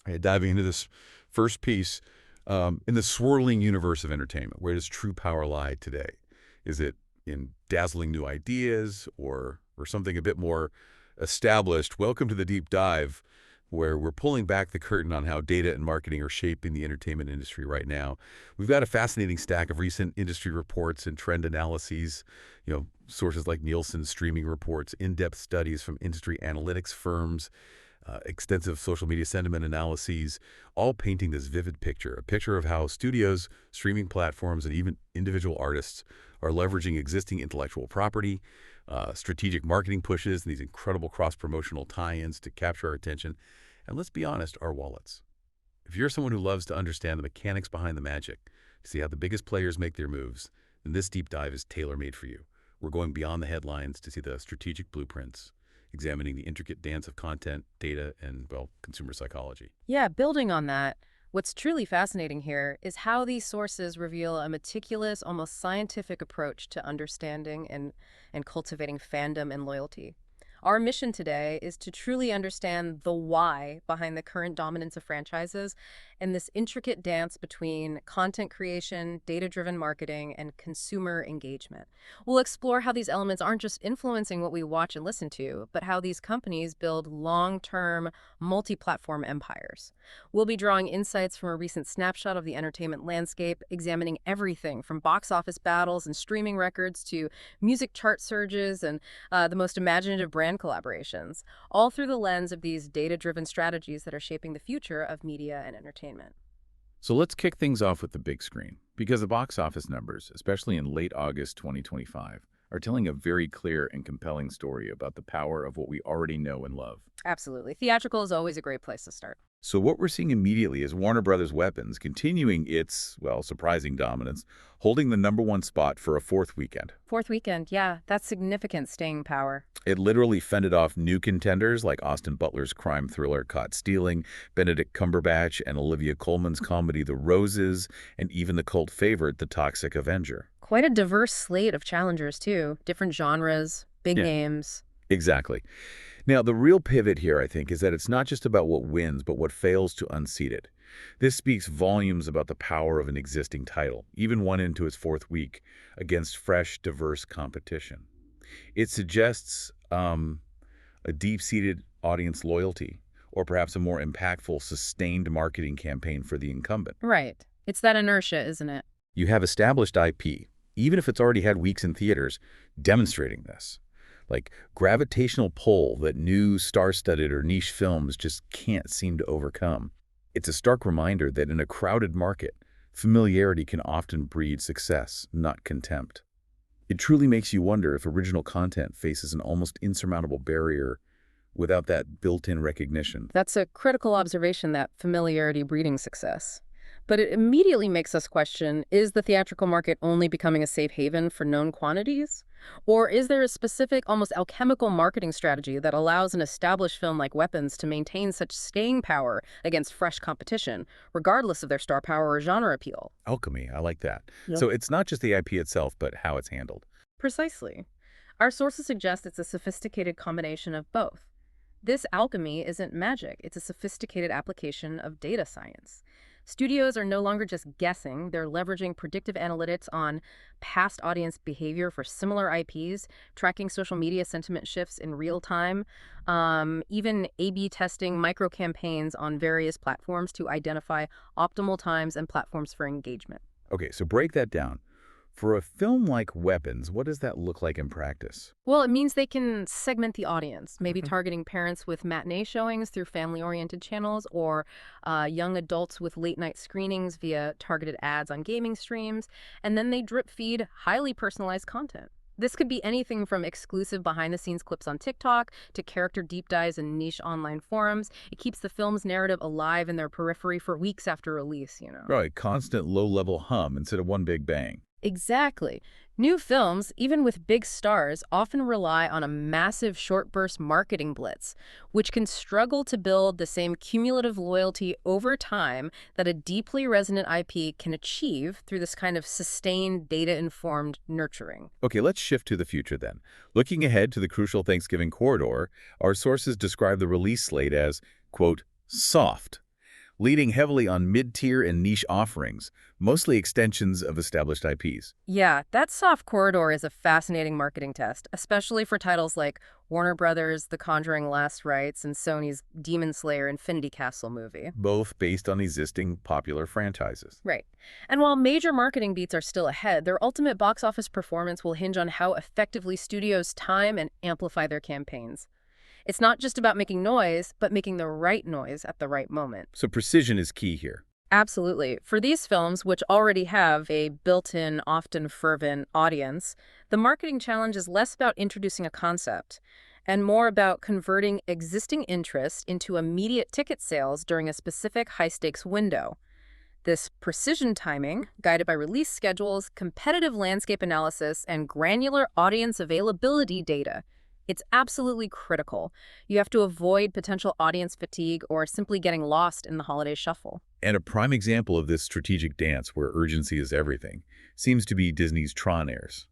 Diving into this first piece, in the swirling universe of entertainment, where does true power lie today? Is it in dazzling new ideas or something a bit more established? Welcome to the deep dive, where we're pulling back the curtain on how data and marketing are shaping the entertainment industry right now. We've got a fascinating stack of recent industry reports and trend analyses, sources like Nielsen's streaming reports, in-depth studies from industry analytics firms, extensive social media sentiment analyses, all painting this vivid picture, a picture of how studios, streaming platforms, and even individual artists are leveraging existing intellectual property, strategic marketing pushes, and these incredible cross-promotional tie-ins to capture our attention, and let's be honest, our wallets. If you're someone who loves to understand the mechanics behind the magic, to see how the biggest players make their moves, then this deep dive is tailor-made for you. We're going beyond the headlines to see the strategic blueprints, examining the intricate dance of content, data, and, well, consumer psychology. Yeah, building on that, what's truly fascinating here is how these sources reveal a meticulous, almost scientific approach to understanding and cultivating fandom and loyalty. Our mission today is to truly understand the why behind the current dominance of franchises and this intricate dance between content creation, data-driven marketing, and consumer engagement. We'll explore how these elements aren't just influencing what we watch and listen to, but how these companies build long-term, multi-platform empires. We'll be drawing insights from a recent snapshot of the entertainment landscape, examining everything from box office battles and streaming records to music chart surges and the most imaginative brand collaborations, all through the lens of these data-driven strategies that are shaping the future of media and entertainment. So let's kick things off with the big screen, because the box office numbers, especially in late August 2025, are telling a very clear and compelling story about the power of what we already know and love. Absolutely. Theatrical is always a great place to start. So what we're seeing immediately is Warner Brothers' Weapons continuing its, well, surprising dominance, holding the #1 spot for a fourth weekend. Fourth weekend, yeah, that's significant staying power. It literally fended off new contenders like Austin Butler's crime thriller Caught Stealing, Benedict Cumberbatch and Olivia Colman's comedy The Roses, and even the cult favorite The Toxic Avenger. Quite a diverse slate of challengers, too. Different genres, big Yeah, names. exactly. Now, the real pivot here, I think, is that it's not just about what wins, but what fails to unseat it. This speaks volumes about the power of an existing title, even one into its fourth week, against fresh, diverse competition. It suggests a deep-seated audience loyalty, or perhaps a more impactful, sustained marketing campaign for the incumbent. Right. It's that inertia, isn't it? You have established IP, even if it's already had weeks in theaters, demonstrating this. Like gravitational pull that new star-studded or niche films just can't seem to overcome. It's a stark reminder that in a crowded market, familiarity can often breed success, not contempt. It truly makes you wonder if original content faces an almost insurmountable barrier without that built-in recognition. That's a critical observation, that familiarity breeding success. But it immediately makes us question, is the theatrical market only becoming a safe haven for known quantities? Or is there a specific, almost alchemical marketing strategy that allows an established film like Weapons to maintain such staying power against fresh competition, regardless of their star power or genre appeal? Alchemy, I like that. Yep. So it's not just the IP itself, but how it's handled. Precisely. Our sources suggest it's a sophisticated combination of both. This alchemy isn't magic, it's a sophisticated application of data science. Studios are no longer just guessing, they're leveraging predictive analytics on past audience behavior for similar IPs, tracking social media sentiment shifts in real time, even A/B testing micro-campaigns on various platforms to identify optimal times and platforms for engagement. Okay, so break that down. For a film like Weapons, what does that look like in practice? Well, it means they can segment the audience, maybe Mhm. targeting parents with matinee showings through family-oriented channels, or young adults with late-night screenings via targeted ads on gaming streams, and then they drip feed highly personalized content. This could be anything from exclusive behind-the-scenes clips on TikTok to character deep dives in niche online forums. It keeps the film's narrative alive in their periphery for weeks after release. Right, constant low-level hum instead of one big bang. Exactly. New films, even with big stars, often rely on a massive short-burst marketing blitz, which can struggle to build the same cumulative loyalty over time that a deeply resonant IP can achieve through this kind of sustained, data-informed nurturing. Okay, let's shift to the future then. Looking ahead to the crucial Thanksgiving corridor, our sources describe the release slate as, quote, soft. leaning heavily on mid-tier and niche offerings, mostly extensions of established IPs. Yeah, that soft corridor is a fascinating marketing test, especially for titles like Warner Brothers' The Conjuring Last Rites and Sony's Demon Slayer Infinity Castle movie. Both based on existing popular franchises. Right. And while major marketing beats are still ahead, their ultimate box office performance will hinge on how effectively studios time and amplify their campaigns. It's not just about making noise, but making the right noise at the right moment. So precision is key here. Absolutely. For these films, which already have a built-in, often fervent audience, the marketing challenge is less about introducing a concept and more about converting existing interest into immediate ticket sales during a specific high-stakes window. This precision timing, guided by release schedules, competitive landscape analysis, and granular audience availability data, it's absolutely critical. You have to avoid potential audience fatigue or simply getting lost in the holiday shuffle. And a prime example of this strategic dance where urgency is everything seems to be Disney's Tron airs.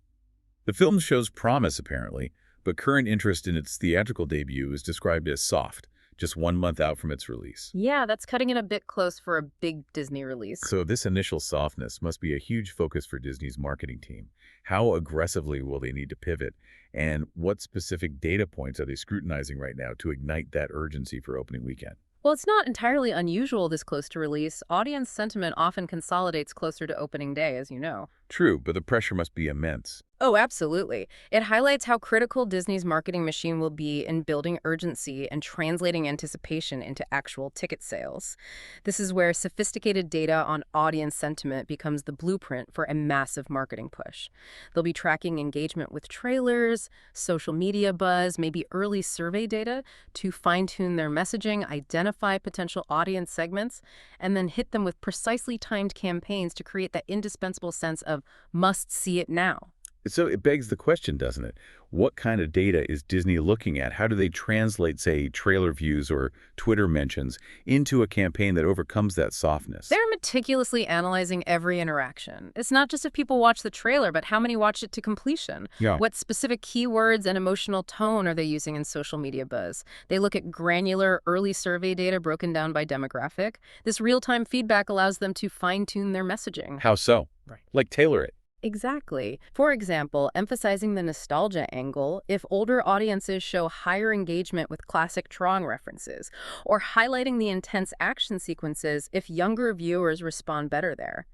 The film shows promise, apparently, but current interest in its theatrical debut is described as soft, just 1 month out from its release. Yeah, that's cutting it a bit close for a big Disney release. So this initial softness must be a huge focus for Disney's marketing team. How aggressively will they need to pivot? And what specific data points are they scrutinizing right now to ignite that urgency for opening weekend? Well, it's not entirely unusual this close to release. Audience sentiment often consolidates closer to opening day, as you know. True, but the pressure must be immense. Oh, absolutely. It highlights how critical Disney's marketing machine will be in building urgency and translating anticipation into actual ticket sales. This is where sophisticated data on audience sentiment becomes the blueprint for a massive marketing push. They'll be tracking engagement with trailers, social media buzz, maybe early survey data to fine-tune their messaging, identify potential audience segments, and then hit them with precisely timed campaigns to create that indispensable sense of must see it now. So it begs the question, doesn't it? What kind of data is Disney looking at? How do they translate, say, trailer views or Twitter mentions into a campaign that overcomes that softness? They're meticulously analyzing every interaction. It's not just if people watch the trailer, but how many watch it to completion. Yeah. What specific keywords and emotional tone are they using in social media buzz? They look at granular early survey data broken down by demographic. This real-time feedback allows them to fine-tune their messaging. How so? Right. Like tailor it. Exactly. For example, emphasizing the nostalgia angle if older audiences show higher engagement with classic Tron references, or highlighting the intense action sequences if younger viewers respond better there.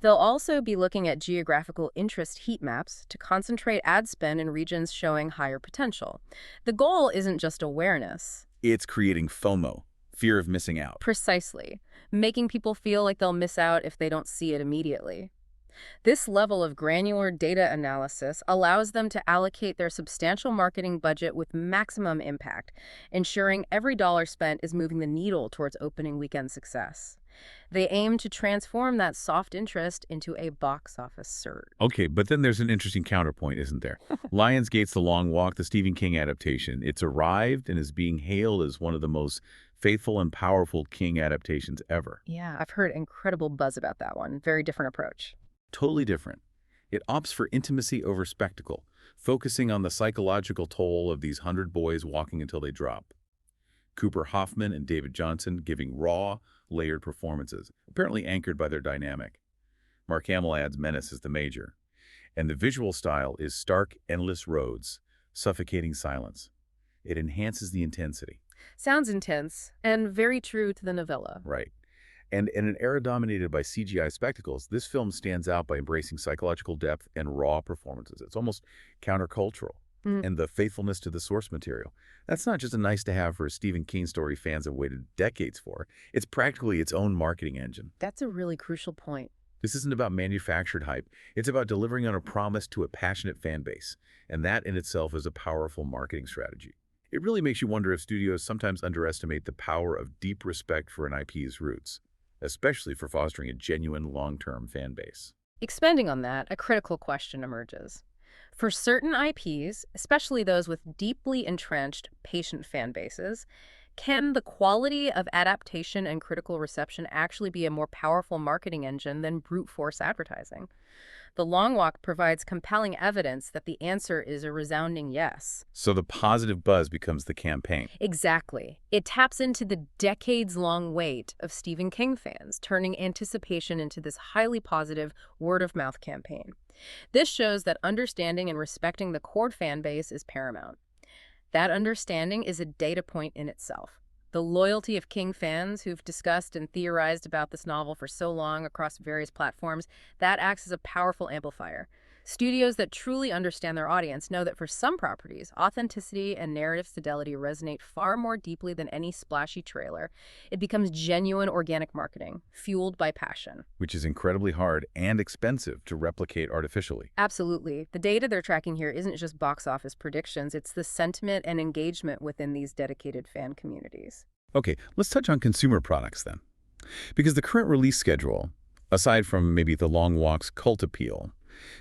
They'll also be looking at geographical interest heat maps to concentrate ad spend in regions showing higher potential. The goal isn't just awareness. It's creating FOMO, fear of missing out. Precisely. Making people feel like they'll miss out if they don't see it immediately. This level of granular data analysis allows them to allocate their substantial marketing budget with maximum impact, ensuring every dollar spent is moving the needle towards opening weekend success. They aim to transform that soft interest into a box office surge. Okay, but then there's an interesting counterpoint, isn't there? Lionsgate's The Long Walk, the Stephen King adaptation. It's arrived and is being hailed as one of the most faithful and powerful King adaptations ever. Yeah, I've heard incredible buzz about that one. Very different approach. Totally different. It opts for intimacy over spectacle, focusing on the psychological toll of these 100 boys walking until they drop. Cooper Hoffman and David Johnson giving raw, layered performances, apparently anchored by their dynamic. Mark Hamill adds menace as the major. And the visual style is stark, endless roads, suffocating silence. It enhances the intensity. Sounds intense, and very true to the novella. Right. And in an era dominated by CGI spectacles, this film stands out by embracing psychological depth and raw performances. It's almost countercultural. And the faithfulness to the source material. That's not just a nice-to-have for a Stephen King story fans have waited decades for. It's practically its own marketing engine. That's a really crucial point. This isn't about manufactured hype. It's about delivering on a promise to a passionate fan base. And that in itself is a powerful marketing strategy. It really makes you wonder if studios sometimes underestimate the power of deep respect for an IP's roots, especially for fostering a genuine long-term fan base. Expanding on that, a critical question emerges. For certain IPs, especially those with deeply entrenched, patient fan bases, Can the quality of adaptation and critical reception actually be a more powerful marketing engine than brute force advertising? The Long Walk provides compelling evidence that the answer is a resounding yes. So the positive buzz becomes the campaign. Exactly. It taps into the decades-long wait of Stephen King fans, turning anticipation into this highly positive word-of-mouth campaign. This shows that understanding and respecting the core fan base is paramount. That understanding is a data point in itself. The loyalty of King fans who've discussed and theorized about this novel for so long across various platforms, that acts as a powerful amplifier. Studios that truly understand their audience know that for some properties, authenticity and narrative fidelity resonate far more deeply than any splashy trailer. It becomes genuine organic marketing, fueled by passion. Which is incredibly hard and expensive to replicate artificially. Absolutely. The data they're tracking here isn't just box office predictions, it's the sentiment and engagement within these dedicated fan communities. Okay, let's touch on consumer products then. Because the current release schedule, aside from maybe the Long Walk's cult appeal,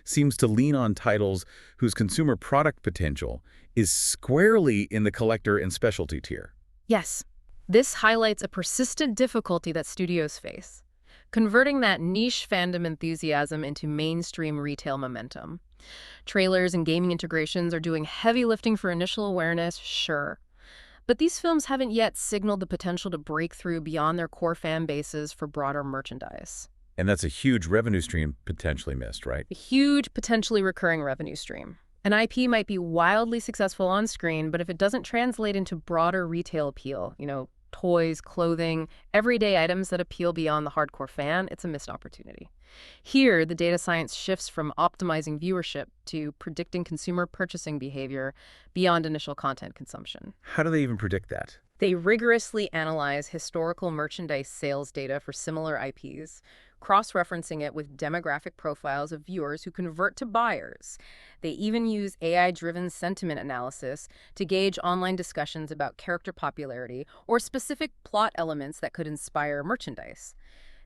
seems to lean on titles whose consumer product potential is squarely in the collector and specialty tier. Yes, this highlights a persistent difficulty that studios face, converting that niche fandom enthusiasm into mainstream retail momentum. Trailers and gaming integrations are doing heavy lifting for initial awareness, sure. But these films haven't yet signaled the potential to break through beyond their core fan bases for broader merchandise. And that's a huge revenue stream potentially missed, right? A huge, potentially recurring revenue stream. An IP might be wildly successful on screen, but if it doesn't translate into broader retail appeal, toys, clothing, everyday items that appeal beyond the hardcore fan, it's a missed opportunity. Here, the data science shifts from optimizing viewership to predicting consumer purchasing behavior beyond initial content consumption. How do they even predict that? They rigorously analyze historical merchandise sales data for similar IPs, cross-referencing it with demographic profiles of viewers who convert to buyers. They even use AI-driven sentiment analysis to gauge online discussions about character popularity or specific plot elements that could inspire merchandise.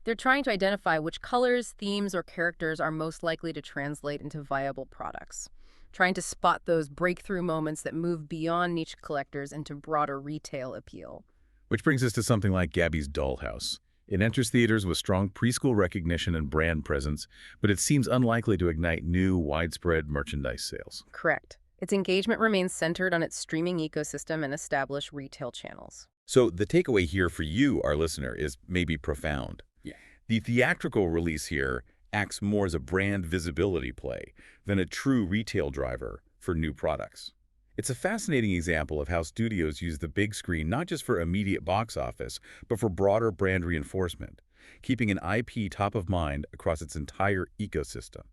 They're trying to identify which colors, themes, or characters are most likely to translate into viable products, trying to spot those breakthrough moments that move beyond niche collectors into broader retail appeal. Which brings us to something like Gabby's Dollhouse. It enters theaters with strong preschool recognition and brand presence, but it seems unlikely to ignite new, widespread merchandise sales. Correct. Its engagement remains centered on its streaming ecosystem and established retail channels. So the takeaway here for you, our listener, is maybe profound. Yeah. The theatrical release here acts more as a brand visibility play than a true retail driver for new products. It's a fascinating example of how studios use the big screen not just for immediate box office, but for broader brand reinforcement, keeping an IP top of mind across its entire ecosystem.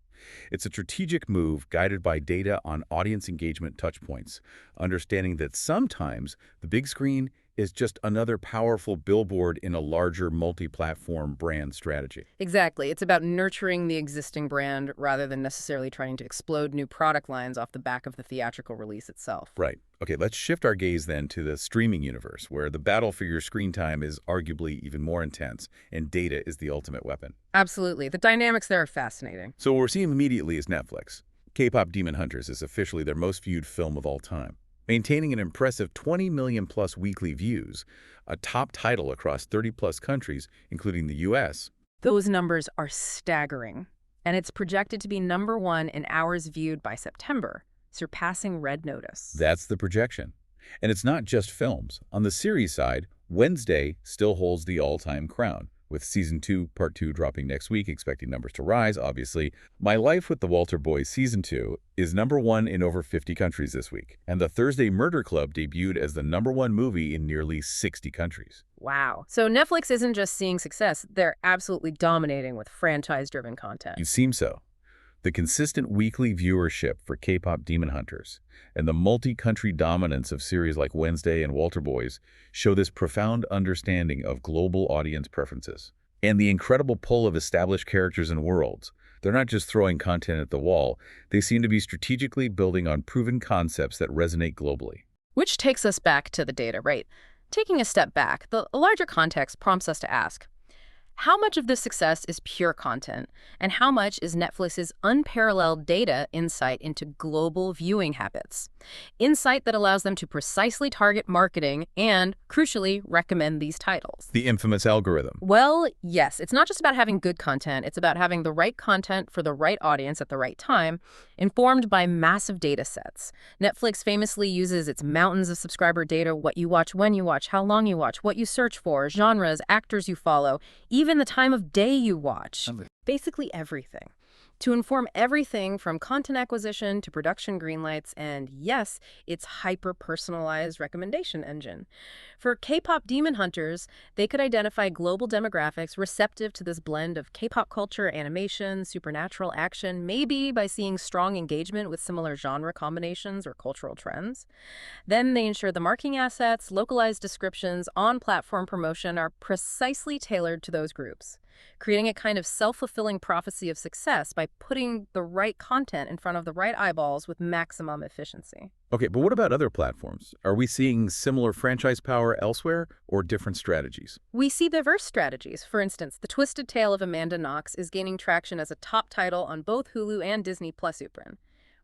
It's a strategic move guided by data on audience engagement touchpoints, understanding that sometimes the big screen is just another powerful billboard in a larger multi-platform brand strategy. Exactly. It's about nurturing the existing brand rather than necessarily trying to explode new product lines off the back of the theatrical release itself. Right. Okay, let's shift our gaze then to the streaming universe, where the battle for your screen time is arguably even more intense, and data is the ultimate weapon. Absolutely. The dynamics there are fascinating. So what we're seeing immediately is Netflix. K-pop Demon Hunters is officially their most viewed film of all time, maintaining an impressive 20 million-plus weekly views, a top title across 30-plus countries, including the U.S. Those numbers are staggering, and it's projected to be #1 in hours viewed by September, surpassing Red Notice. That's the projection. And it's not just films. On the series side, Wednesday still holds the all-time crown, with Season 2, Part 2 dropping next week, expecting numbers to rise, obviously. My Life with the Walter Boys Season 2 is #1 in over 50 countries this week, and The Thursday Murder Club debuted as the #1 movie in nearly 60 countries. Wow. So Netflix isn't just seeing success, they're absolutely dominating with franchise-driven content. It seems so. The consistent weekly viewership for K-pop Demon Hunters and the multi-country dominance of series like Wednesday and Walter Boys show this profound understanding of global audience preferences. And the incredible pull of established characters and worlds. They're not just throwing content at the wall, they seem to be strategically building on proven concepts that resonate globally. Which takes us back to the data, right? Taking a step back, the larger context prompts us to ask, How much of this success is pure content, and how much is Netflix's unparalleled data insight into global viewing habits? Insight that allows them to precisely target marketing and, crucially, recommend these titles. The infamous algorithm. Well, yes, it's not just about having good content, it's about having the right content for the right audience at the right time, informed by massive data sets. Netflix famously uses its mountains of subscriber data, what you watch, when you watch, how long you watch, what you search for, genres, actors you follow, even the time of day you watch. Basically everything. To inform everything from content acquisition to production greenlights and, yes, its hyper-personalized recommendation engine. For K-pop demon hunters, they could identify global demographics receptive to this blend of K-pop culture, animation, supernatural action, maybe by seeing strong engagement with similar genre combinations or cultural trends. Then they ensure the marketing assets, localized descriptions, on-platform promotion are precisely tailored to those groups, creating a kind of self-fulfilling prophecy of success by putting the right content in front of the right eyeballs with maximum efficiency. Okay, but what about other platforms? Are we seeing similar franchise power elsewhere or different strategies? We see diverse strategies. For instance, The Twisted Tale of Amanda Knox is gaining traction as a top title on both Hulu and Disney Plus Suprin,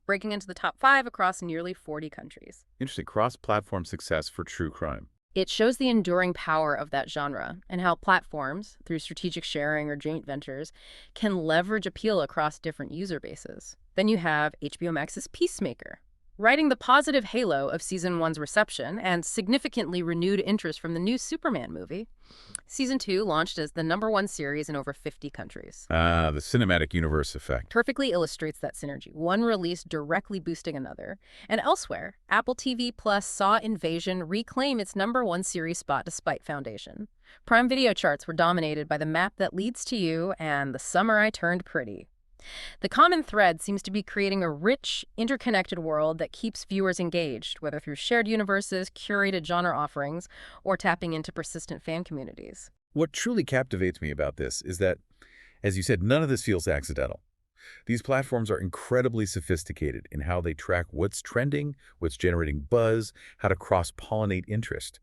breaking into the top 5 across nearly 40 countries. Interesting. Cross-platform success for true crime. It shows the enduring power of that genre and how platforms, through strategic sharing or joint ventures, can leverage appeal across different user bases. Then you have HBO Max's Peacemaker, riding the positive halo of Season 1's reception and significantly renewed interest from the new Superman movie. Season 2 launched as the #1 series in over 50 countries. Ah, the cinematic universe effect. Perfectly illustrates that synergy, one release directly boosting another. And elsewhere, Apple TV Plus saw Invasion reclaim its #1 series spot despite Foundation. Prime Video charts were dominated by The Map That Leads to You and The Summer I Turned Pretty. The common thread seems to be creating a rich, interconnected world that keeps viewers engaged, whether through shared universes, curated genre offerings, or tapping into persistent fan communities. What truly captivates me about this is that, as you said, none of this feels accidental. These platforms are incredibly sophisticated in how they track what's trending, what's generating buzz, how to cross-pollinate interest.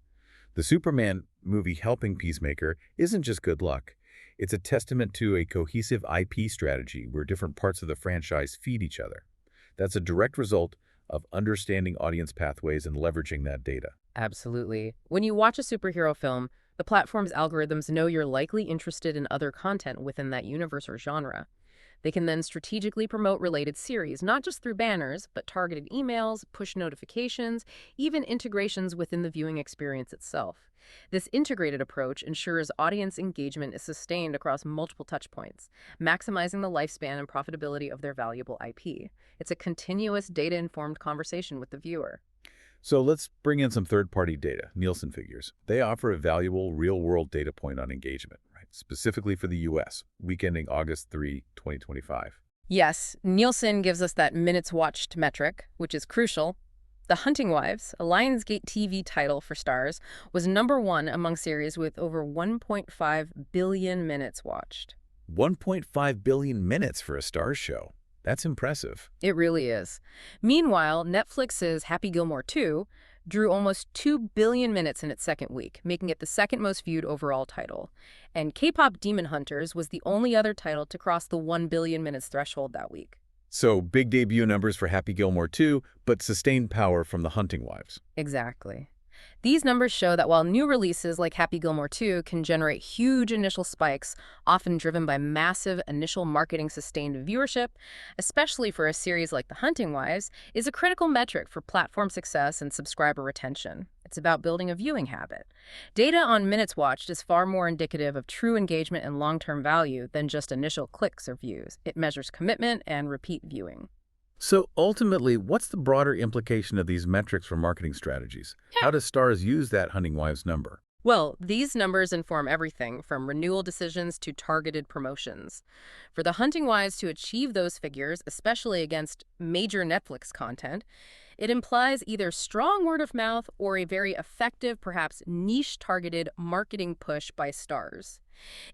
The Superman movie helping Peacemaker isn't just good luck. It's a testament to a cohesive IP strategy where different parts of the franchise feed each other. That's a direct result of understanding audience pathways and leveraging that data. Absolutely. When you watch a superhero film, the platform's algorithms know you're likely interested in other content within that universe or genre. They can then strategically promote related series, not just through banners, but targeted emails, push notifications, even integrations within the viewing experience itself. This integrated approach ensures audience engagement is sustained across multiple touchpoints, maximizing the lifespan and profitability of their valuable IP. It's a continuous data-informed conversation with the viewer. So let's bring in some third-party data, Nielsen figures. They offer a valuable real-world data point on engagement, right? Specifically for the U.S., week ending August 3, 2025. Yes, Nielsen gives us that minutes watched metric, which is crucial. The Hunting Wives, a Lionsgate TV title for Starz, was #1 among series with over 1.5 billion minutes watched. 1.5 billion minutes for a Starz show. That's impressive. It really is. Meanwhile, Netflix's Happy Gilmore 2 drew almost 2 billion minutes in its second week, making it the second most viewed overall title. And K-pop Demon Hunters was the only other title to cross the 1 billion minutes threshold that week. So big debut numbers for Happy Gilmore 2, but sustained power from The Hunting Wives. Exactly. These numbers show that while new releases like Happy Gilmore 2 can generate huge initial spikes, often driven by massive initial marketing-sustained viewership, especially for a series like The Hunting Wives, is a critical metric for platform success and subscriber retention. It's about building a viewing habit. Data on minutes watched is far more indicative of true engagement and long-term value than just initial clicks or views. It measures commitment and repeat viewing. So ultimately, what's the broader implication of these metrics for marketing strategies? How does Starz use that Hunting Wives number? Well, these numbers inform everything from renewal decisions to targeted promotions. For the Hunting Wives to achieve those figures, especially against major Netflix content, it implies either strong word of mouth or a very effective, perhaps niche-targeted marketing push by Starz.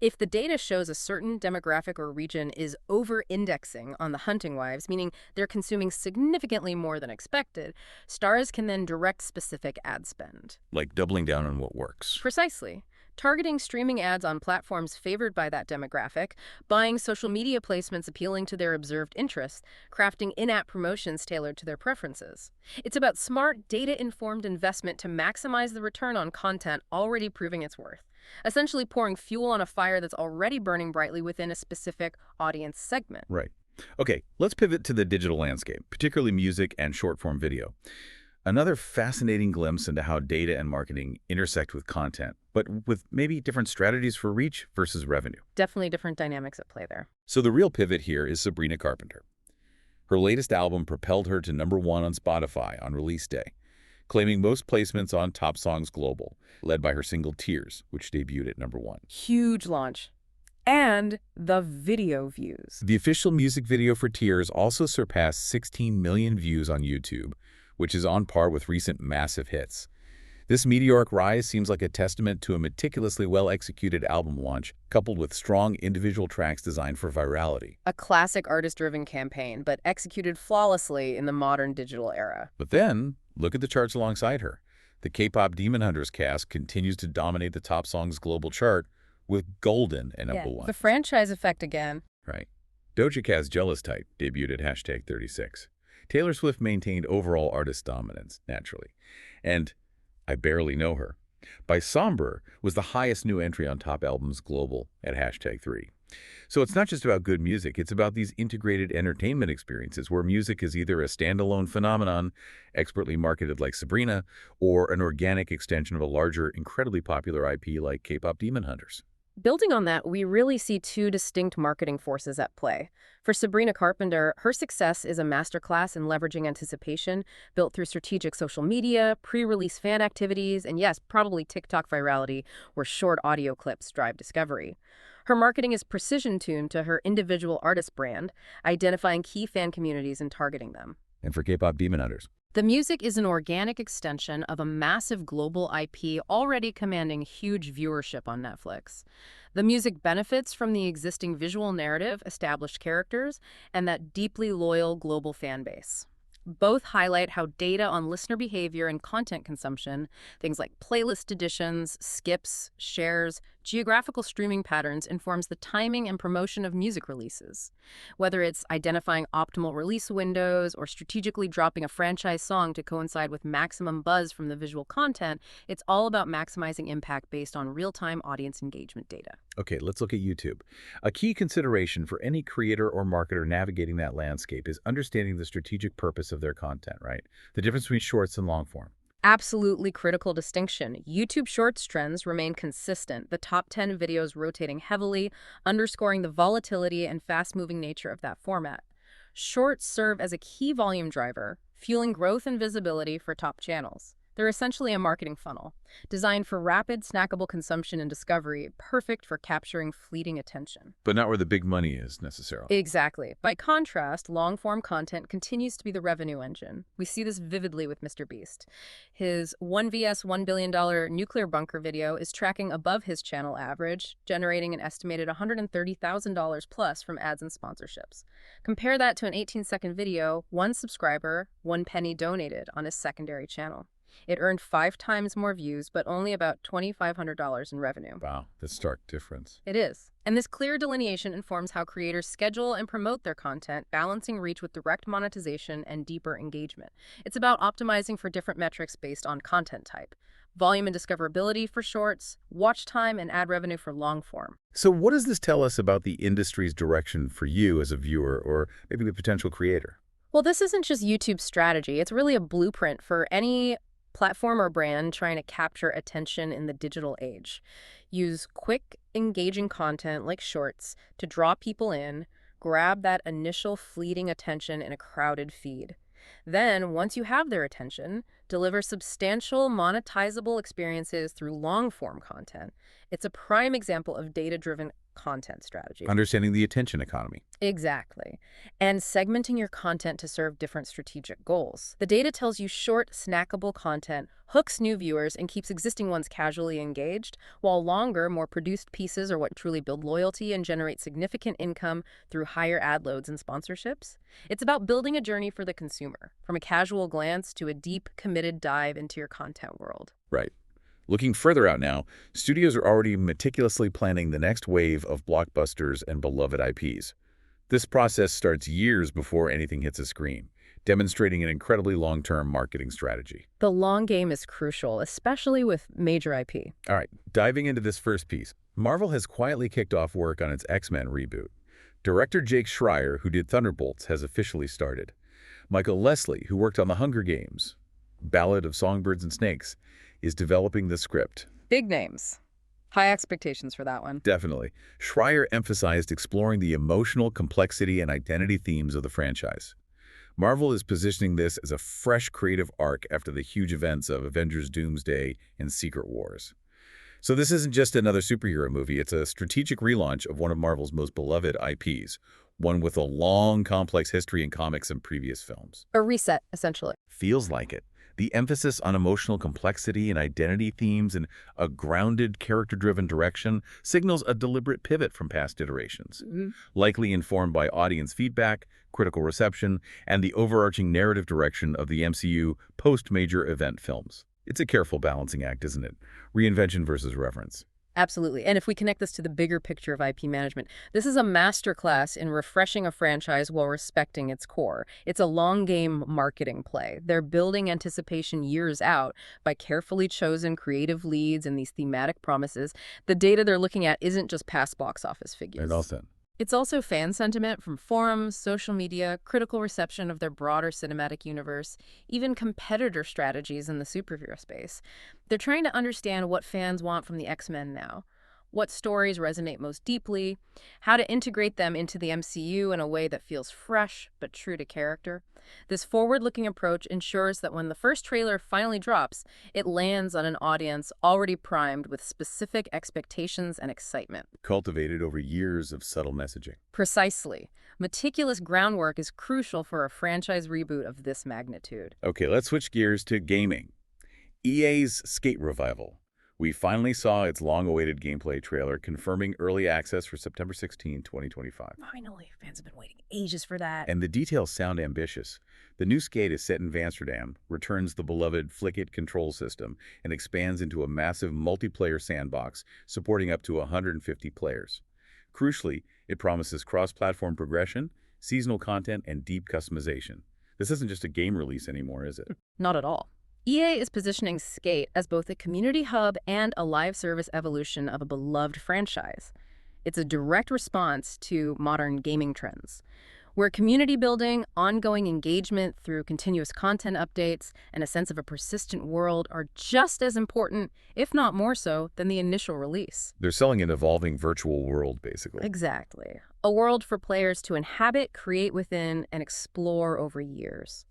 If the data shows a certain demographic or region is over-indexing on the Hunting Wives, meaning they're consuming significantly more than expected, Starz can then direct specific ad spend. Like doubling down on what works. Precisely. targeting streaming ads on platforms favored by that demographic, buying social media placements appealing to their observed interests, crafting in-app promotions tailored to their preferences. It's about smart, data-informed investment to maximize the return on content already proving its worth, essentially pouring fuel on a fire that's already burning brightly within a specific audience segment. Right. Okay, let's pivot to the digital landscape, particularly music and short-form video. Another fascinating glimpse into how data and marketing intersect with content, but with maybe different strategies for reach versus revenue. Definitely different dynamics at play there. So the real pivot here is Sabrina Carpenter. Her latest album propelled her to #1 on Spotify on release day, claiming most placements on Top Songs Global, led by her single Tears, which debuted at #1. Huge launch. And the video views. The official music video for Tears also surpassed 16 million views on YouTube, which is on par with recent massive hits. This meteoric rise seems like a testament to a meticulously well-executed album launch, coupled with strong individual tracks designed for virality. A classic artist-driven campaign, but executed flawlessly in the modern digital era. But then, look at the charts alongside her. The K-pop Demon Hunters cast continues to dominate the Top Songs Global chart, with Golden at #1. The franchise effect again. Right. Doja Cat's Jealous Type debuted at #36. Taylor Swift maintained overall artist dominance, naturally. And I Barely Know Her by Somber was the highest new entry on Top Albums Global at #3. So it's not just about good music, it's about these integrated entertainment experiences where music is either a standalone phenomenon, expertly marketed like Sabrina, or an organic extension of a larger, incredibly popular IP like K-pop Demon Hunters. Building on that, we really see two distinct marketing forces at play. For Sabrina Carpenter, her success is a masterclass in leveraging anticipation, built through strategic social media, pre-release fan activities, and yes, probably TikTok virality, where short audio clips drive discovery. Her marketing is precision-tuned to her individual artist brand, identifying key fan communities and targeting them. And for K-pop Demon Hunters, the music is an organic extension of a massive global IP already commanding huge viewership on Netflix. The music benefits from the existing visual narrative, established characters, and that deeply loyal global fan base. Both highlight how data on listener behavior and content consumption, things like playlist additions, skips, shares, geographical streaming patterns, informs the timing and promotion of music releases. Whether it's identifying optimal release windows or strategically dropping a franchise song to coincide with maximum buzz from the visual content, it's all about maximizing impact based on real-time audience engagement data. okay, let's look at YouTube. A key consideration for any creator or marketer navigating that landscape is understanding the strategic purpose of their content, right? The difference between shorts and long form. Absolutely critical distinction. YouTube Shorts trends remain consistent, the top 10 videos rotating heavily, underscoring the volatility and fast-moving nature of that format. Shorts serve as a key volume driver, fueling growth and visibility for top channels. They're essentially a marketing funnel, designed for rapid, snackable consumption and discovery, perfect for capturing fleeting attention. But not where the big money is, necessarily. Exactly. By contrast, long-form content continues to be the revenue engine. We see this vividly with Mr. Beast. His 1vs $1 billion nuclear bunker video is tracking above his channel average, generating an estimated $130,000 plus from ads and sponsorships. Compare that to an 18-second video, one subscriber, 1 penny donated on his secondary channel. It earned 5 times more views, but only about $2,500 in revenue. Wow, that's a stark difference. It is. And this clear delineation informs how creators schedule and promote their content, balancing reach with direct monetization and deeper engagement. It's about optimizing for different metrics based on content type. Volume and discoverability for shorts, watch time and ad revenue for long form. So what does this tell us about the industry's direction for you as a viewer or maybe a potential creator? Well, this isn't just YouTube's strategy. It's really a blueprint for any platform or brand trying to capture attention in the digital age. Use quick, engaging content like shorts to draw people in, grab that initial fleeting attention in a crowded feed. Then, once you have their attention, deliver substantial monetizable experiences through long-form content. It's a prime example of data-driven content strategy. Understanding the attention economy. Exactly. And segmenting your content to serve different strategic goals. The data tells you short, snackable content hooks new viewers and keeps existing ones casually engaged, while longer, more produced pieces are what truly build loyalty and generate significant income through higher ad loads and sponsorships. It's about building a journey for the consumer, from a casual glance to a deep, committed dive into your content world. Right. Looking further out now, studios are already meticulously planning the next wave of blockbusters and beloved IPs. This process starts years before anything hits a screen, demonstrating an incredibly long-term marketing strategy. The long game is crucial, especially with major IP. All right, diving into this first piece, Marvel has quietly kicked off work on its X-Men reboot. Director Jake Schreier, who did Thunderbolts, has officially started. Michael Leslie, who worked on The Hunger Games, Ballad of Songbirds and Snakes, is developing the script. Big names. High expectations for that one. Definitely. Schreier emphasized exploring the emotional complexity and identity themes of the franchise. Marvel is positioning this as a fresh creative arc after the huge events of Avengers Doomsday and Secret Wars. So this isn't just another superhero movie, it's a strategic relaunch of one of Marvel's most beloved IPs, one with a long, complex history in comics and previous films. A reset, essentially. Feels like it. The emphasis on emotional complexity and identity themes and a grounded, character-driven direction signals a deliberate pivot from past iterations, likely informed by audience feedback, critical reception, and the overarching narrative direction of the MCU post-major event films. It's a careful balancing act, isn't it? Reinvention versus reference. Absolutely. And if we connect this to the bigger picture of IP management, this is a masterclass in refreshing a franchise while respecting its core. It's a long game marketing play. They're building anticipation years out by carefully chosen creative leads and these thematic promises. The data they're looking at isn't just past box office figures. And also, It's also fan sentiment from forums, social media, critical reception of their broader cinematic universe, even competitor strategies in the superhero space. They're trying to understand what fans want from the X-Men now, what stories resonate most deeply, how to integrate them into the MCU in a way that feels fresh but true to character. This forward-looking approach ensures that when the first trailer finally drops, it lands on an audience already primed with specific expectations and excitement. cultivated over years of subtle messaging. Precisely. Meticulous groundwork is crucial for a franchise reboot of this magnitude. Okay, let's switch gears to gaming. EA's Skate revival. We finally saw its long-awaited gameplay trailer confirming early access for September 16, 2025. Finally, fans have been waiting ages for that. And the details sound ambitious. The new Skate is set in Amsterdam, returns the beloved Flick-It control system, and expands into a massive multiplayer sandbox supporting up to 150 players. Crucially, it promises cross-platform progression, seasonal content, and deep customization. This isn't just a game release anymore, is it? Not at all. EA is positioning Skate as both a community hub and a live service evolution of a beloved franchise. It's a direct response to modern gaming trends, where community building, ongoing engagement through continuous content updates, and a sense of a persistent world are just as important, if not more so, than the initial release. They're selling an evolving virtual world, basically. Exactly. A world for players to inhabit, create within, and explore over years.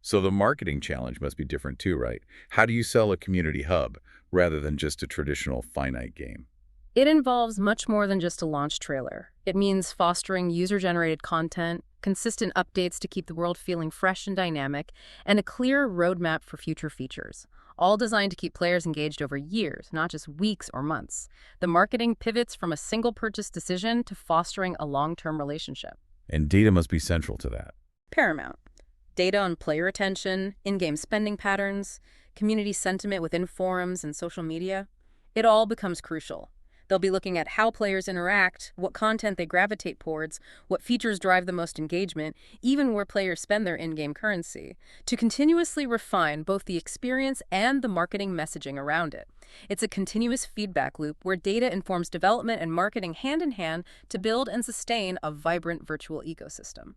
So the marketing challenge must be different too, right? How do you sell a community hub rather than just a traditional finite game? It involves much more than just a launch trailer. It means fostering user-generated content, consistent updates to keep the world feeling fresh and dynamic, and a clear roadmap for future features, all designed to keep players engaged over years, not just weeks or months. The marketing pivots from a single purchase decision to fostering a long-term relationship. And data must be central to that. Paramount. Data on player attention, in-game spending patterns, community sentiment within forums and social media, it all becomes crucial. They'll be looking at how players interact, what content they gravitate towards, what features drive the most engagement, even where players spend their in-game currency, to continuously refine both the experience and the marketing messaging around it. It's a continuous feedback loop where data informs development and marketing hand in hand to build and sustain a vibrant virtual ecosystem.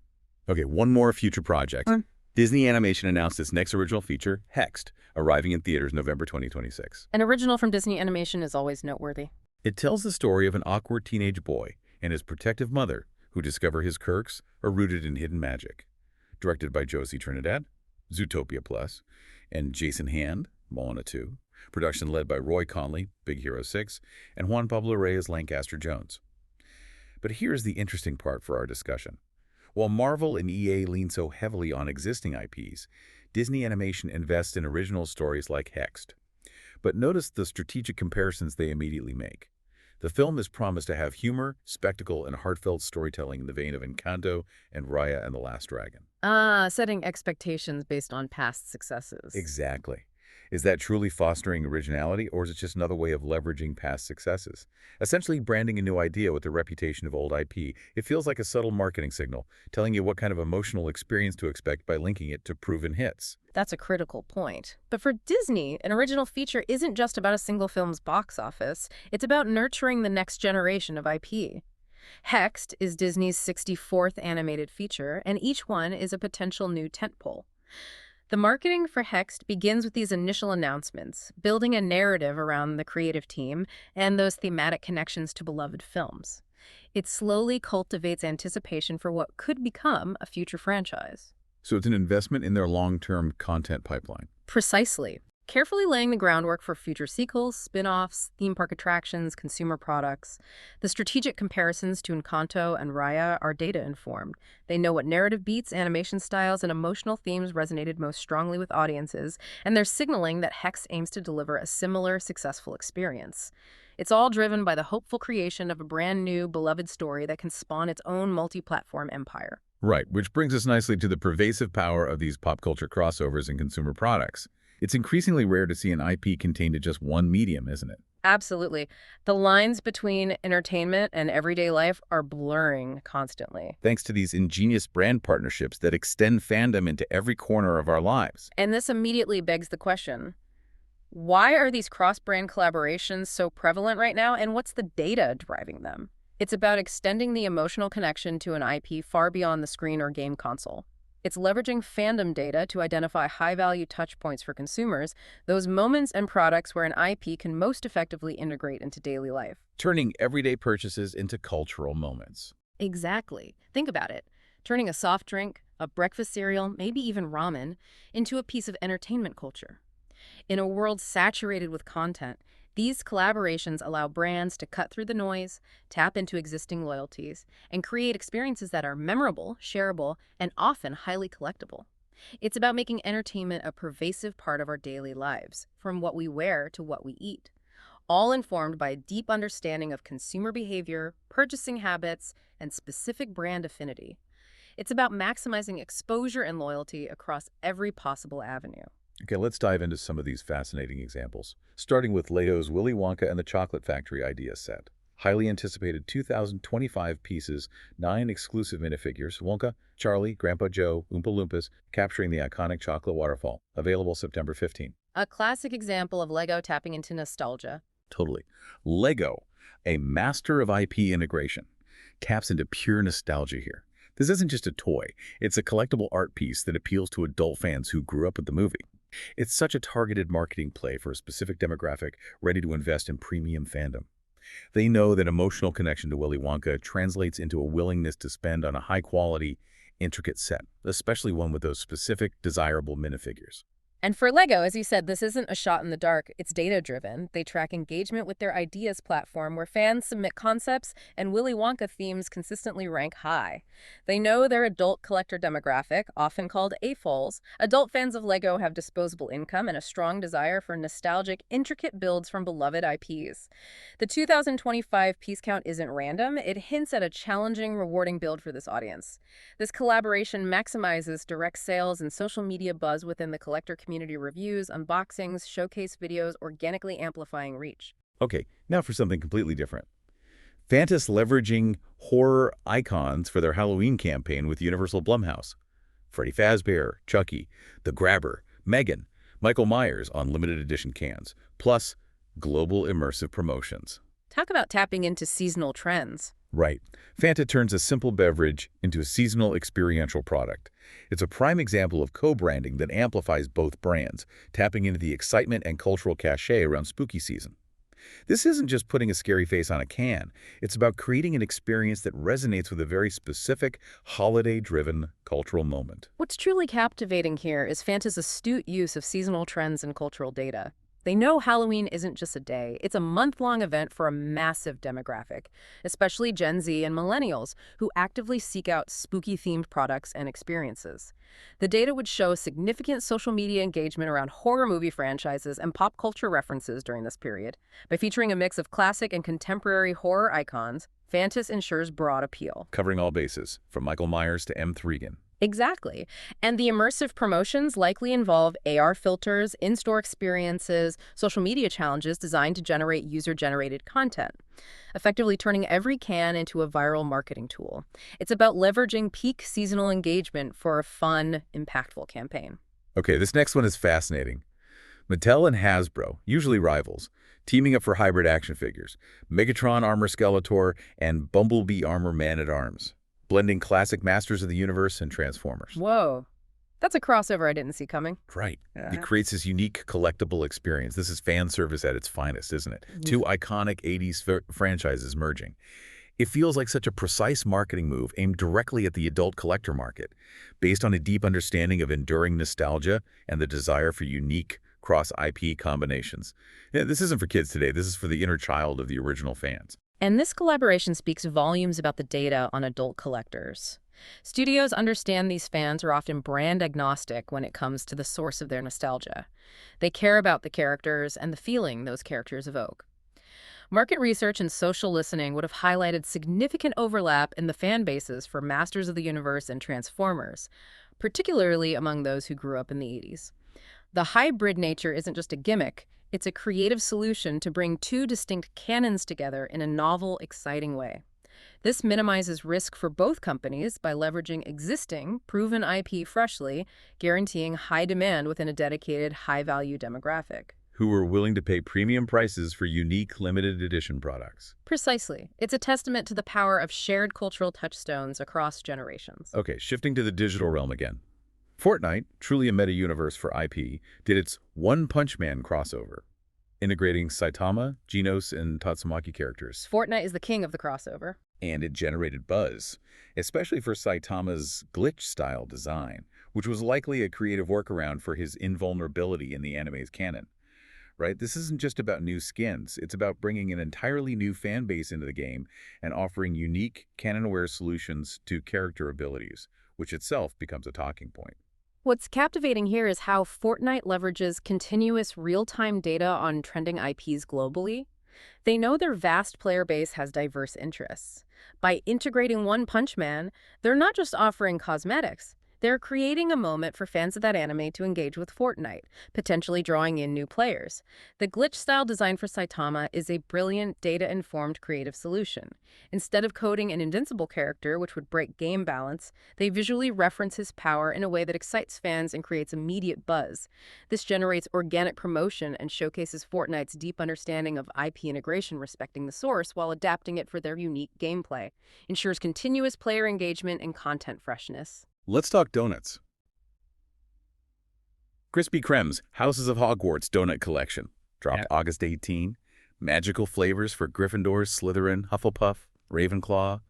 Okay, one more future project. Disney Animation announced its next original feature, Hexed, arriving in theaters November 2026. An original from Disney Animation is always noteworthy. It tells the story of an awkward teenage boy and his protective mother who discover his quirks are rooted in hidden magic. Directed by Josie Trinidad, Zootopia Plus, and Jason Hand, Moana 2. Production led by Roy Conley, Big Hero 6, and Juan Pablo Reyes Lancaster Jones. But here's the interesting part for our discussion. While Marvel and EA lean so heavily on existing IPs, Disney Animation invests in original stories like Hexed. But notice the strategic comparisons they immediately make. The film is promised to have humor, spectacle, and heartfelt storytelling in the vein of Encanto and Raya and the Last Dragon. Setting expectations based on past successes. Exactly. Is that truly fostering originality, or is it just another way of leveraging past successes? Essentially branding a new idea with the reputation of old IP. It feels like a subtle marketing signal, telling you what kind of emotional experience to expect by linking it to proven hits. That's a critical point. But for Disney, an original feature isn't just about a single film's box office. It's about nurturing the next generation of IP. Hexed is Disney's 64th animated feature, and each one is a potential new tentpole. The marketing for Hexed begins with these initial announcements, building a narrative around the creative team and those thematic connections to beloved films. It slowly cultivates anticipation for what could become a future franchise. So it's an investment in their long-term content pipeline. Precisely. Carefully laying the groundwork for future sequels, spin-offs, theme park attractions, consumer products. The strategic comparisons to Encanto and Raya are data-informed. They know what narrative beats, animation styles, and emotional themes resonated most strongly with audiences, and they're signaling that Hex aims to deliver a similar, successful experience. It's all driven by the hopeful creation of a brand new, beloved story that can spawn its own multi-platform empire. Right, which brings us nicely to the pervasive power of these pop culture crossovers in consumer products. It's increasingly rare to see an IP contained to just one medium, isn't it? Absolutely. The lines between entertainment and everyday life are blurring constantly. Thanks to these ingenious brand partnerships that extend fandom into every corner of our lives. And this immediately begs the question, why are these cross-brand collaborations so prevalent right now, and what's the data driving them? It's about extending the emotional connection to an IP far beyond the screen or game console. It's leveraging fandom data to identify high-value touchpoints for consumers, those moments and products where an IP can most effectively integrate into daily life. Turning everyday purchases into cultural moments. Exactly. Think about it. Turning a soft drink, a breakfast cereal, maybe even ramen, into a piece of entertainment culture. In a world saturated with content, these collaborations allow brands to cut through the noise, tap into existing loyalties, and create experiences that are memorable, shareable, and often highly collectible. It's about making entertainment a pervasive part of our daily lives, from what we wear to what we eat, all informed by a deep understanding of consumer behavior, purchasing habits, and specific brand affinity. It's about maximizing exposure and loyalty across every possible avenue. Okay, let's dive into some of these fascinating examples, starting with Leto's Willy Wonka and the Chocolate Factory idea set. Highly anticipated 2,025 pieces, 9 exclusive minifigures, Wonka, Charlie, Grandpa Joe, Oompa Loompas, capturing the iconic chocolate waterfall. Available September 15. A classic example of Lego tapping into nostalgia. Totally. Lego, a master of IP integration, taps into pure nostalgia here. This isn't just a toy. It's a collectible art piece that appeals to adult fans who grew up with the movie. It's such a targeted marketing play for a specific demographic ready to invest in premium fandom. They know that emotional connection to Willy Wonka translates into a willingness to spend on a high-quality, intricate set, especially one with those specific, desirable minifigures. And for Lego, as you said, this isn't a shot in the dark. It's data-driven. They track engagement with their Ideas platform, where fans submit concepts and Willy Wonka themes consistently rank high. They know their adult collector demographic, often called AFOLs. Adult fans of Lego have disposable income and a strong desire for nostalgic, intricate builds from beloved IPs. The 2025 piece count isn't random. It hints at a challenging, rewarding build for this audience. This collaboration maximizes direct sales and social media buzz within the collector community, reviews, unboxings, showcase videos, organically amplifying reach. Okay, now for something completely different. Fantas leveraging horror icons for their Halloween campaign with Universal Blumhouse. Freddy Fazbear, Chucky, The Grabber, Megan, Michael Myers on limited edition cans, plus global immersive promotions. Talk about tapping into seasonal trends. Right. Fanta turns a simple beverage into a seasonal experiential product. It's a prime example of co-branding that amplifies both brands, tapping into the excitement and cultural cachet around spooky season. This isn't just putting a scary face on a can. It's about creating an experience that resonates with a very specific, holiday-driven cultural moment. What's truly captivating here is Fanta's astute use of seasonal trends and cultural data. They know Halloween isn't just a day, it's a month-long event for a massive demographic, especially Gen Z and millennials, who actively seek out spooky-themed products and experiences. The data would show significant social media engagement around horror movie franchises and pop culture references during this period. By featuring a mix of classic and contemporary horror icons, Fantas ensures broad appeal. Covering all bases, from Michael Myers to M. Thregan. Exactly. And the immersive promotions likely involve AR filters, in-store experiences, social media challenges designed to generate user-generated content, effectively turning every can into a viral marketing tool. It's about leveraging peak seasonal engagement for a fun, impactful campaign. Okay, this next one is fascinating. Mattel and Hasbro, usually rivals, teaming up for hybrid action figures, Megatron Armor Skeletor and Bumblebee Armor Man-at-Arms, blending classic Masters of the Universe and Transformers. Whoa. That's a crossover I didn't see coming. Right. Yeah. It creates this unique collectible experience. This is fan service at its finest, isn't it? Two iconic 80s franchises merging. It feels like such a precise marketing move aimed directly at the adult collector market, based on a deep understanding of enduring nostalgia and the desire for unique cross-IP combinations. Yeah, this isn't for kids today. This is for the inner child of the original fans. And this collaboration speaks volumes about the data on adult collectors. Studios understand these fans are often brand agnostic when it comes to the source of their nostalgia. They care about the characters and the feeling those characters evoke. Market research and social listening would have highlighted significant overlap in the fan bases for Masters of the Universe and Transformers, particularly among those who grew up in the 80s. The hybrid nature isn't just a gimmick, it's a creative solution to bring two distinct canons together in a novel, exciting way. This minimizes risk for both companies by leveraging existing, proven IP freshly, guaranteeing high demand within a dedicated, high-value demographic. Who were willing to pay premium prices for unique, limited edition products. Precisely. It's a testament to the power of shared cultural touchstones across generations. Okay, shifting to the digital realm again. Fortnite, truly a meta-universe for IP, did its One Punch Man crossover, integrating Saitama, Genos, and Tatsumaki characters. Fortnite is the king of the crossover. And it generated buzz, especially for Saitama's glitch-style design, which was likely a creative workaround for his invulnerability in the anime's canon. Right? This isn't just about new skins. It's about bringing an entirely new fan base into the game and offering unique, canon-aware solutions to character abilities, which itself becomes a talking point. What's captivating here is how Fortnite leverages continuous real-time data on trending IPs globally. They know their vast player base has diverse interests. By integrating One Punch Man, they're not just offering cosmetics. They're creating a moment for fans of that anime to engage with Fortnite, potentially drawing in new players. The glitch-style design for Saitama is a brilliant, data-informed creative solution. Instead of coding an invincible character, which would break game balance, they visually reference his power in a way that excites fans and creates immediate buzz. This generates organic promotion and showcases Fortnite's deep understanding of IP integration respecting the source while adapting it for their unique gameplay. Ensures continuous player engagement and content freshness. Let's talk donuts. Krispy Kreme's Houses of Hogwarts Donut Collection dropped August 18. Magical flavors for Gryffindor, Slytherin, Hufflepuff, Ravenclaw,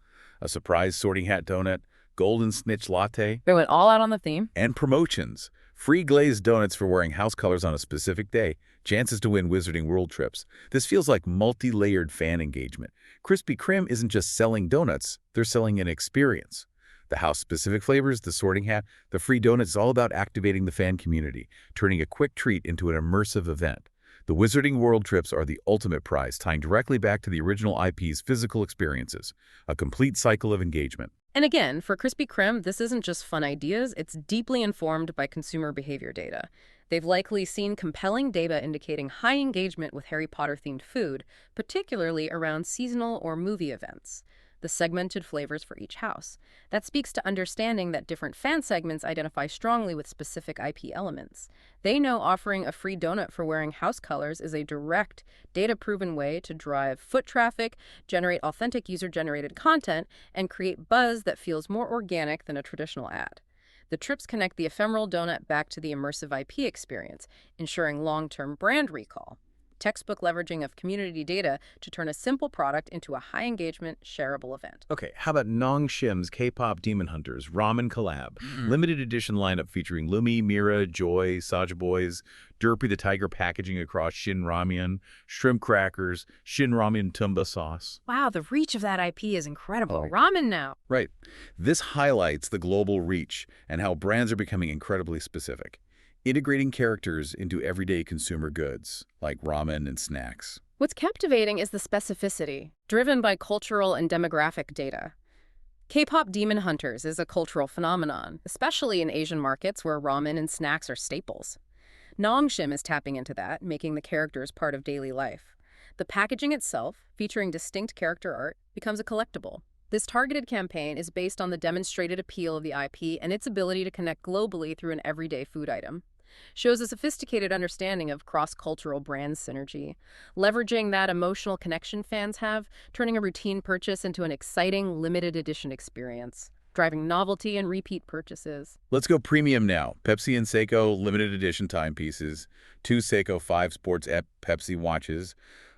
a surprise sorting hat donut, golden snitch latte. They went all out on the theme. And promotions. Free glazed donuts for wearing house colors on a specific day. Chances to win Wizarding World trips. This feels like multi-layered fan engagement. Krispy Kreme isn't just selling donuts, they're selling an experience. The house-specific flavors, the sorting hat, the free donuts, is all about activating the fan community, turning a quick treat into an immersive event. The Wizarding World trips are the ultimate prize, tying directly back to the original IP's physical experiences, a complete cycle of engagement. And again, for Krispy Kreme, this isn't just fun ideas, it's deeply informed by consumer behavior data. They've likely seen compelling data indicating high engagement with Harry Potter-themed food, particularly around seasonal or movie events. The segmented flavors for each house. That speaks to understanding that different fan segments identify strongly with specific IP elements. They know offering a free donut for wearing house colors is a direct, data-proven way to drive foot traffic, generate authentic user-generated content, and create buzz that feels more organic than a traditional ad. The trips connect the ephemeral donut back to the immersive IP experience, ensuring long-term brand recall. Textbook leveraging of community data to turn a simple product into a high-engagement, shareable event. Okay, how about Nongshim's K-pop Demon Hunters Ramen Collab? Limited edition lineup featuring Lumi, Mira, Joy, Saja Boys, Derpy the Tiger packaging across Shin Ramyun, shrimp crackers, Shin Ramyun Tumba sauce. Wow, the reach of that IP is incredible. Ramen now. Right. This highlights the global reach and how brands are becoming incredibly specific, integrating characters into everyday consumer goods, like ramen and snacks. What's captivating is the specificity, driven by cultural and demographic data. K-pop Demon Hunters is a cultural phenomenon, especially in Asian markets where ramen and snacks are staples. Nongshim is tapping into that, making the characters part of daily life. The packaging itself, featuring distinct character art, becomes a collectible. This targeted campaign is based on the demonstrated appeal of the IP and its ability to connect globally through an everyday food item. Shows a sophisticated understanding of cross-cultural brand synergy, leveraging that emotional connection fans have, turning a routine purchase into an exciting, limited edition experience, driving novelty and repeat purchases. Let's go premium now. Pepsi and Seiko limited edition timepieces, 2 Seiko 5 Sports Pepsi watches,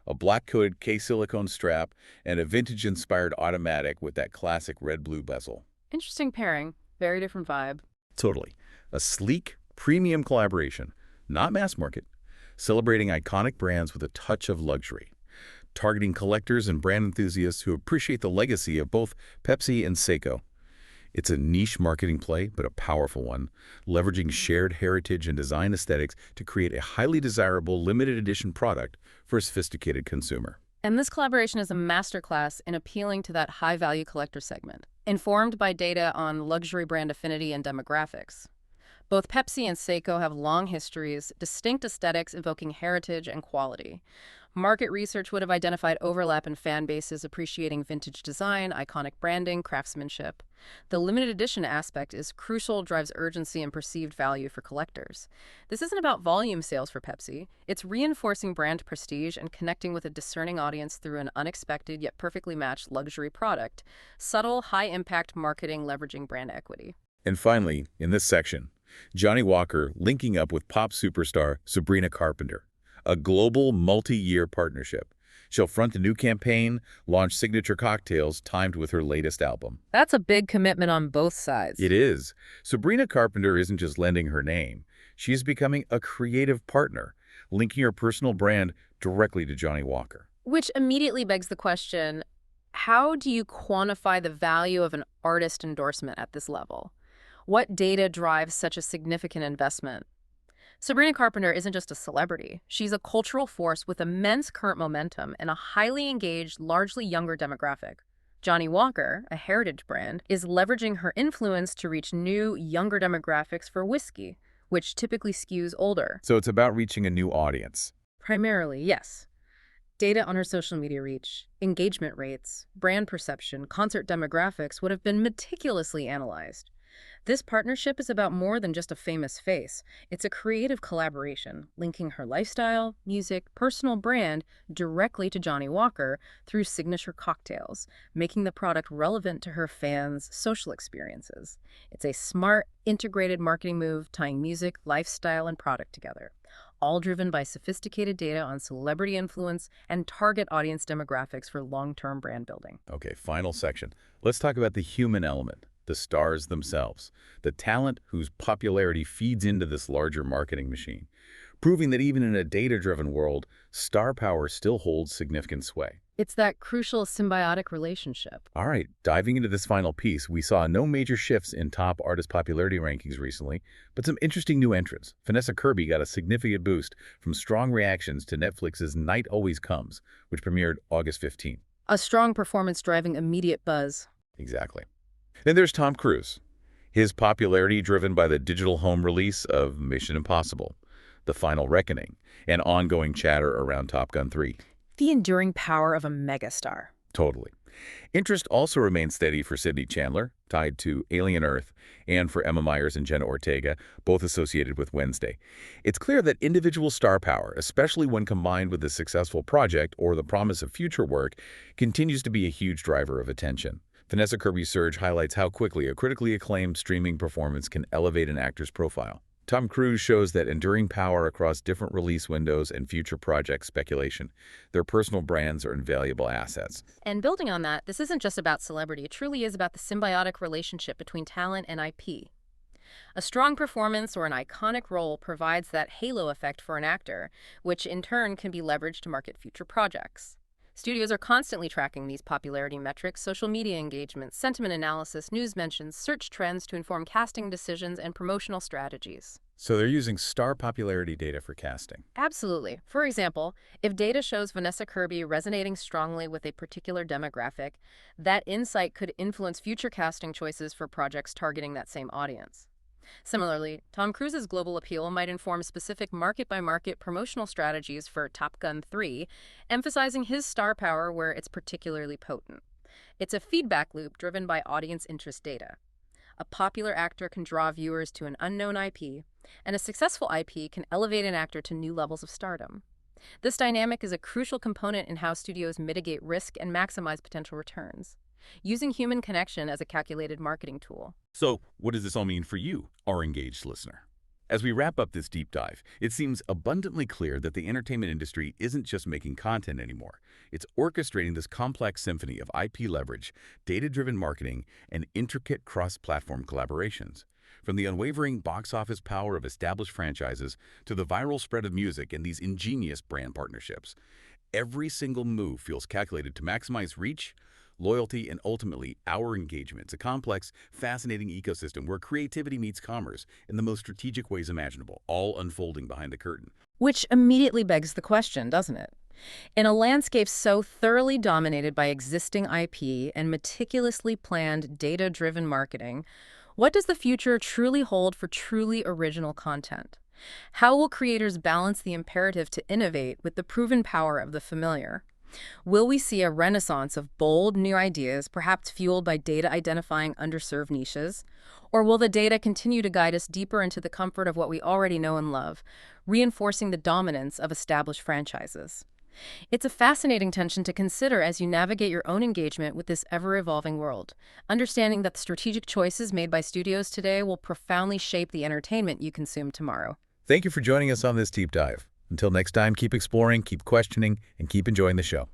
a black-coated K-silicone strap, and a vintage-inspired automatic with that classic red-blue bezel. Interesting pairing. Very different vibe. Totally. A sleek, premium collaboration, not mass market, celebrating iconic brands with a touch of luxury, targeting collectors and brand enthusiasts who appreciate the legacy of both Pepsi and Seiko. It's a niche marketing play, but a powerful one, leveraging shared heritage and design aesthetics to create a highly desirable limited edition product for a sophisticated consumer. And this collaboration is a masterclass in appealing to that high-value collector segment, informed by data on luxury brand affinity and demographics. Both Pepsi and Seiko have long histories, distinct aesthetics evoking heritage and quality. Market research would have identified overlap in fan bases appreciating vintage design, iconic branding, craftsmanship. The limited edition aspect is crucial, drives urgency and perceived value for collectors. This isn't about volume sales for Pepsi. It's reinforcing brand prestige and connecting with a discerning audience through an unexpected yet perfectly matched luxury product. Subtle, high-impact marketing leveraging brand equity. And finally, in this section, Johnny Walker linking up with pop superstar Sabrina Carpenter, a global multi-year partnership. She'll front a new campaign, launch signature cocktails timed with her latest album. That's a big commitment on both sides. It is. Sabrina Carpenter isn't just lending her name. She's becoming a creative partner, linking her personal brand directly to Johnny Walker. Which immediately begs the question, how do you quantify the value of an artist endorsement at this level? What data drives such a significant investment? Sabrina Carpenter isn't just a celebrity. She's a cultural force with immense current momentum and a highly engaged, largely younger demographic. Johnny Walker, a heritage brand, is leveraging her influence to reach new, younger demographics for whiskey, which typically skews older. So it's about reaching a new audience. Primarily, yes. Data on her social media reach, engagement rates, brand perception, concert demographics would have been meticulously analyzed. This partnership is about more than just a famous face. It's a creative collaboration, linking her lifestyle, music, personal brand directly to Johnny Walker through signature cocktails, making the product relevant to her fans' social experiences. It's a smart, integrated marketing move tying music, lifestyle, and product together, all driven by sophisticated data on celebrity influence and target audience demographics for long-term brand building. Okay, final section. Let's talk about the human element. The stars themselves, the talent whose popularity feeds into this larger marketing machine, proving that even in a data-driven world, star power still holds significant sway. It's that crucial symbiotic relationship. All right, diving into this final piece, we saw no major shifts in top artist popularity rankings recently, but some interesting new entrants. Vanessa Kirby got a significant boost from strong reactions to Netflix's Night Always Comes, which premiered August 15th. A strong performance driving immediate buzz. Exactly. Then there's Tom Cruise. His popularity driven by the digital home release of Mission Impossible, The Final Reckoning, and ongoing chatter around Top Gun 3. The enduring power of a megastar. Totally. Interest also remains steady for Sydney Chandler, tied to Alien Earth, and for Emma Myers and Jenna Ortega, both associated with Wednesday. It's clear that individual star power, especially when combined with a successful project or the promise of future work, continues to be a huge driver of attention. Vanessa Kirby's surge highlights how quickly a critically acclaimed streaming performance can elevate an actor's profile. Tom Cruise shows that enduring power across different release windows and future project speculation. Their personal brands are invaluable assets. And building on that, this isn't just about celebrity. It truly is about the symbiotic relationship between talent and IP. A strong performance or an iconic role provides that halo effect for an actor, which in turn can be leveraged to market future projects. Studios are constantly tracking these popularity metrics, social media engagement, sentiment analysis, news mentions, search trends to inform casting decisions and promotional strategies. So they're using star popularity data for casting. Absolutely. For example, if data shows Vanessa Kirby resonating strongly with a particular demographic, that insight could influence future casting choices for projects targeting that same audience. Similarly, Tom Cruise's global appeal might inform specific market-by-market promotional strategies for Top Gun 3, emphasizing his star power where it's particularly potent. It's a feedback loop driven by audience interest data. A popular actor can draw viewers to an unknown IP, and a successful IP can elevate an actor to new levels of stardom. This dynamic is a crucial component in how studios mitigate risk and maximize potential returns, using human connection as a calculated marketing tool. So, what does this all mean for you, our engaged listener? As we wrap up this deep dive, it seems abundantly clear that the entertainment industry isn't just making content anymore. It's orchestrating this complex symphony of IP leverage, data-driven marketing, and intricate cross-platform collaborations. From the unwavering box office power of established franchises to the viral spread of music and these ingenious brand partnerships, every single move feels calculated to maximize reach, loyalty, and ultimately our engagement. It's a complex, fascinating ecosystem where creativity meets commerce in the most strategic ways imaginable, all unfolding behind the curtain. Which immediately begs the question, doesn't it? In a landscape so thoroughly dominated by existing IP and meticulously planned data-driven marketing, what does the future truly hold for truly original content? How will creators balance the imperative to innovate with the proven power of the familiar? Will we see a renaissance of bold new ideas, perhaps fueled by data identifying underserved niches? Or will the data continue to guide us deeper into the comfort of what we already know and love, reinforcing the dominance of established franchises? It's a fascinating tension to consider as you navigate your own engagement with this ever-evolving world, understanding that the strategic choices made by studios today will profoundly shape the entertainment you consume tomorrow. Thank you for joining us on this deep dive. Until next time, keep exploring, keep questioning, and keep enjoying the show.